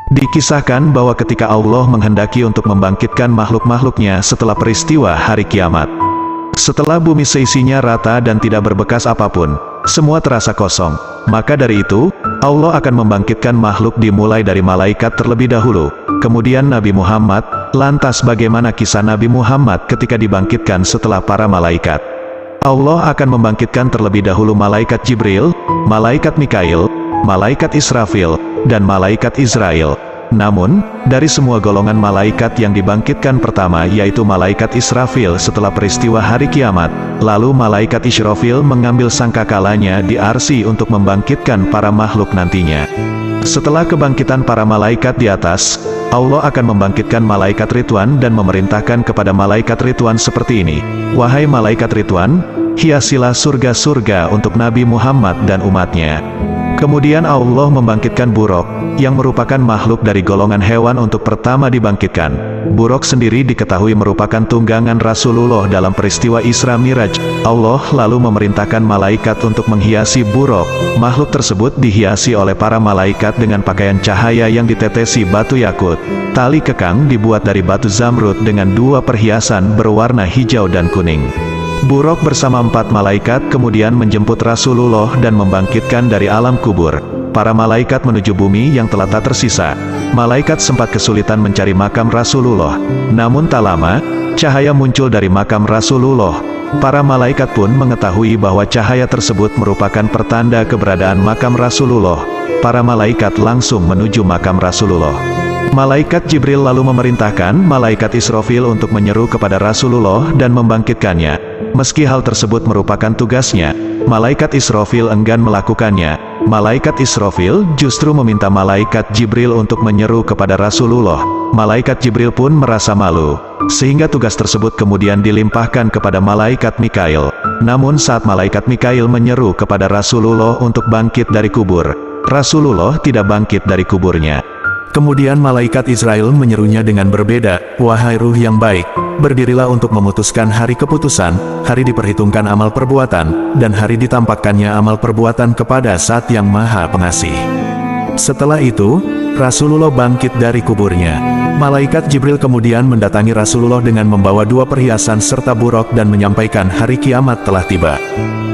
Dikisahkan bahwa ketika Allah menghendaki untuk membangkitkan makhluk-makhluknya setelah peristiwa hari kiamat, setelah bumi seisinya rata dan tidak berbekas apapun, semua terasa kosong, maka dari itu, Allah akan membangkitkan makhluk dimulai dari malaikat terlebih dahulu, kemudian Nabi Muhammad. Lantas bagaimana kisah Nabi Muhammad ketika dibangkitkan setelah para malaikat? Allah akan membangkitkan terlebih dahulu malaikat Jibril, malaikat Mikail, malaikat Israfil, dan malaikat Israel. Namun, dari semua golongan malaikat yang dibangkitkan pertama yaitu malaikat Israfil setelah peristiwa hari kiamat, lalu malaikat Israfil mengambil sangkakalanya di Arsy untuk membangkitkan para makhluk nantinya. Setelah kebangkitan para malaikat di atas, Allah akan membangkitkan malaikat Ridwan dan memerintahkan kepada malaikat Ridwan seperti ini, "Wahai malaikat Ridwan, hiasilah surga-surga untuk Nabi Muhammad dan umatnya." Kemudian Allah membangkitkan buruk, yang merupakan makhluk dari golongan hewan untuk pertama dibangkitkan. Buruk sendiri diketahui merupakan tunggangan Rasulullah dalam peristiwa Isra Miraj. Allah lalu memerintahkan malaikat untuk menghiasi buruk. Makhluk tersebut dihiasi oleh para malaikat dengan pakaian cahaya yang ditetesi batu yakut. Tali kekang dibuat dari batu zamrud dengan 2 perhiasan berwarna hijau dan kuning. Buruk bersama 4 malaikat kemudian menjemput Rasulullah dan membangkitkan dari alam kubur. Para malaikat menuju bumi yang telah tak tersisa. Malaikat sempat kesulitan mencari makam Rasulullah. Namun tak lama, cahaya muncul dari makam Rasulullah. Para malaikat pun mengetahui bahwa cahaya tersebut merupakan pertanda keberadaan makam Rasulullah. Para malaikat langsung menuju makam Rasulullah. Malaikat Jibril lalu memerintahkan malaikat Israfil untuk menyeru kepada Rasulullah dan membangkitkannya. Meski hal tersebut merupakan tugasnya, malaikat Israfil enggan melakukannya. Malaikat Israfil justru meminta malaikat Jibril untuk menyeru kepada Rasulullah. Malaikat Jibril pun merasa malu, sehingga tugas tersebut kemudian dilimpahkan kepada malaikat Mikail. Namun saat malaikat Mikail menyeru kepada Rasulullah untuk bangkit dari kubur, Rasulullah tidak bangkit dari kuburnya. Kemudian malaikat Israel menyerunya dengan berbeda, "Wahai ruh yang baik, berdirilah untuk memutuskan hari keputusan, hari diperhitungkan amal perbuatan, dan hari ditampakkannya amal perbuatan kepada Zat yang Maha Pengasih." Setelah itu, Rasulullah bangkit dari kuburnya. Malaikat Jibril kemudian mendatangi Rasulullah dengan membawa 2 perhiasan serta buruk dan menyampaikan hari kiamat telah tiba.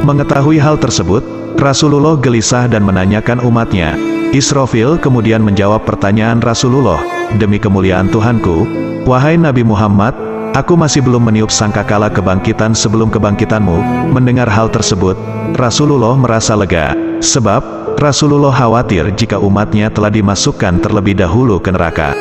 Mengetahui hal tersebut, Rasulullah gelisah dan menanyakan umatnya. Israfil kemudian menjawab pertanyaan Rasulullah, "Demi kemuliaan Tuhanku, wahai Nabi Muhammad, aku masih belum meniup sangkakala kebangkitan sebelum kebangkitanmu." Mendengar hal tersebut, Rasulullah merasa lega, sebab Rasulullah khawatir jika umatnya telah dimasukkan terlebih dahulu ke neraka.